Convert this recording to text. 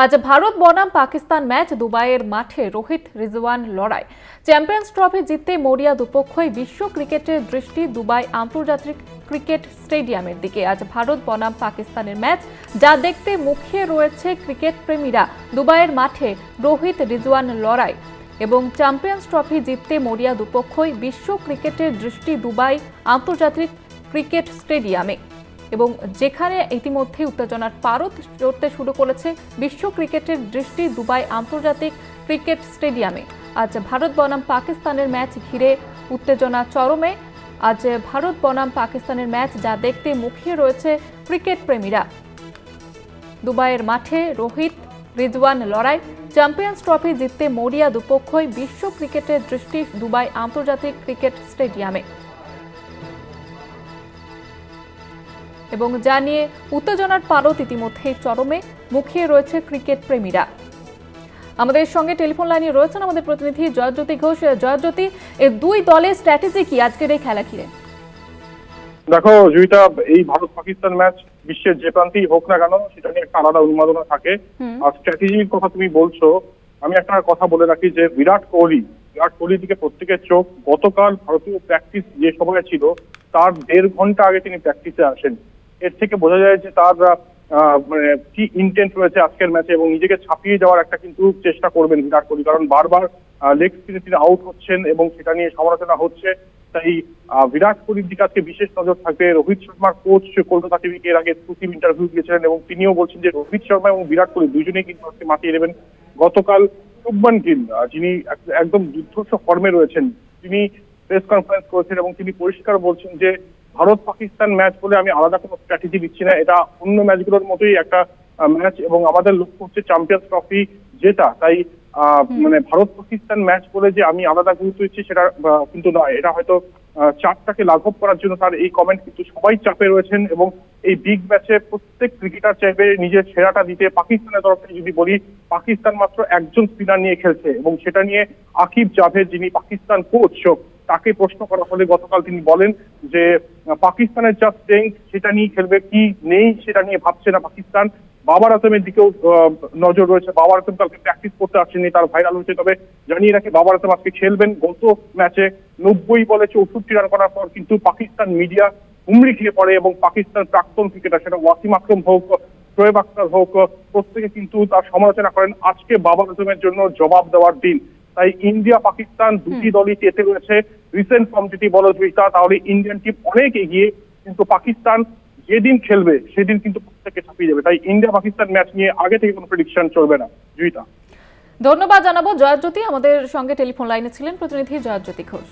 আজ ভারত বনাম পাকিস্তান ম্যাচ দুবাইয়ের মাঠে রোহিত রিজওয়ান লড়াই। চ্যাম্পিয়ন্স ট্রফি জিততে মরিয়া দুপক্ষই বিশ্ব ক্রিকেটের দৃষ্টি দুবাই আন্তর্জাতিক ক্রিকেট স্টেডিয়ামের দিকে। আজ ভারত বনাম পাকিস্তানের ম্যাচ, যা দেখতে মুখিয়ে রয়েছে ক্রিকেট প্রেমীরা। দুবাইয়ের মাঠে রোহিত রিজওয়ান লড়াই এবং চ্যাম্পিয়ন্স ট্রফি জিততে মরিয়া দুপক্ষই বিশ্ব ক্রিকেটের দৃষ্টি দুবাই আন্তর্জাতিক ক্রিকেট স্টেডিয়ামে, এবং যেখানে ইতিমধ্যে উত্তেজনার পারদ চড়তে শুরু করেছে বিশ্ব ক্রিকেটের দৃষ্টি দুবাই আন্তর্জাতিক ক্রিকেট স্টেডিয়ামে। আজ ভারত বনাম পাকিস্তানের ম্যাচ ঘিরে উত্তেজনা চরমে। আজ ভারত বনাম পাকিস্তানের ম্যাচ, যা দেখতে মুখিয়ে রয়েছে ক্রিকেট প্রেমীরা। দুবাইয়ের মাঠে রোহিত রিজওয়ান লড়াই, চ্যাম্পিয়ন্স ট্রফি জিততে মরিয়া দুপক্ষই বিশ্ব ক্রিকেটের দৃষ্টি দুবাই আন্তর্জাতিক ক্রিকেট স্টেডিয়ামে, এবং যা নিয়ে উত্তেজনার পারদ ইতিমধ্যে চরমে, মুখিয়ে রয়েছে ক্রিকেট প্রেমীরা। আমাদের সঙ্গে টেলিফোন লাইনে রয়েছেন আমাদের প্রতিনিধি জয়জ্যোতি ঘোষ। জয়জ্যোতি, এই দুই দলের স্ট্র্যাটেজি কি আজকের এই খেলা ঘিরে? দেখো জয়িতা, এই ভারত পাকিস্তান ম্যাচ বিশ্বের যে প্রান্তেই হোক না কেন, সেটা নিয়ে একটা আলাদা উন্মাদনা থাকে। আর স্ট্র্যাটেজির কথা তুমি বলছো, আমি একটা কথা বলে রাখি যে বিরাট কোহলির দিকে প্রত্যেকের চোখ। গতকাল ভারতীয় প্র্যাকটিস যে সময় ছিল, তার 1.5 ঘন্টা আগে তিনি প্র্যাকটিসে আসেন। এর থেকে বোঝা যায় যে তার কি ইন্টেন্ট রয়েছে আজকের ম্যাচে, এবং নিজেকে ছাপিয়ে যাওয়ার একটা কিন্তু চেষ্টা করবেন বিরাট কোহলি, কারণ বারবার লেগ স্পিনে তিনি আউট হচ্ছেন এবং সেটা নিয়ে সমালোচনা হচ্ছে। তাই বিরাট কোহলির দিকে আজকে বিশেষ নজর থাকবে। রোহিত শর্মার কোচ কলকাতা টিভিকে এর আগে এক্সক্লুসিভ ইন্টারভিউ দিয়েছিলেন, এবং তিনিও বলছেন যে রোহিত শর্মা এবং বিরাট কোহলি দুজনেই কিন্তু আজকে মাতিয়ে নেবেন। গতকাল শুভমান গিল, যিনি একদম যুদ্ধস্ব ফর্মে রয়েছেন, তিনি প্রেস কনফারেন্স করেছেন এবং তিনি পরিষ্কার বলছেন যে ভারত পাকিস্তান ম্যাচ বলে আমি আলাদা কোনো স্ট্র্যাটেজি দিচ্ছি না, এটা অন্য ম্যাচগুলোর মতোই একটা ম্যাচ, এবং আমাদের লক্ষ্য হচ্ছে চ্যাম্পিয়ন্স ট্রফি জেতা। তাই ভারত পাকিস্তান ম্যাচ বলে যে আমি আলাদা গুরুত্ব দিচ্ছি সেটা কিন্তু নয়। এটা হয়তো চাপটাকে লাঘব করার জন্য তার এই কমেন্ট, কিন্তু সবাই চাপে রয়েছেন এবং এই বিগ ম্যাচে প্রত্যেক ক্রিকেটার চাইবে নিজের সেরাটা দিতে। পাকিস্তানের তরফ থেকে যদি বলি, পাকিস্তান মাত্র একজন স্পিনার নিয়ে খেলছে, এবং সেটা নিয়ে আকিব জাভেদ, যিনি পাকিস্তান কোচ, তাকে প্রশ্ন করা হলে গতকাল তিনি বলেন যে পাকিস্তানের যা স্ট্রেংথ সেটা নিয়ে খেলবে, কি নেই সেটা নিয়ে ভাবছে না পাকিস্তান। বাবার আজমের দিকেও নজর রয়েছে। বাবার আজম কালকে প্র্যাকটিস করতে আসেনি, তার ভাইরাল হয়েছে। তবে জানিয়ে রাখি, বাবার আজম আজকে খেলবেন। গত ম্যাচে 90 বলে 64 রান করার পর কিন্তু পাকিস্তান মিডিয়া হুমড়ি খেয়ে পড়ে, এবং পাকিস্তান প্রাক্তন ক্রিকেটার, সেটা ওয়াসিম আকরম হোক, শোয়েব আখতার হোক, প্রত্যেকে কিন্তু তার সমালোচনা করেন। আজকে বাবার আজমের জন্য জবাব দেওয়ার দিন। তাই ইন্ডিয়া পাকিস্তান দুটি দলই চেতে রয়েছে। রিসেন্ট ফর্ম যদি বলো জয়িতা, তাহলে ইন্ডিয়ান টিম অনেক এগিয়ে, কিন্তু পাকিস্তান যেদিন খেলবে সেদিন কিন্তু প্রত্যেককে ছাপিয়ে যাবে। তাই ইন্ডিয়া পাকিস্তান ম্যাচ নিয়ে আগে থেকে কোনো প্রেডিকশন চলবে না জয়িতা। ধন্যবাদ জানাবো জয়জ্যোতি। আমাদের সঙ্গে টেলিফোন লাইনে ছিলেন প্রতিনিধি জয়জ্যোতি ঘোষ।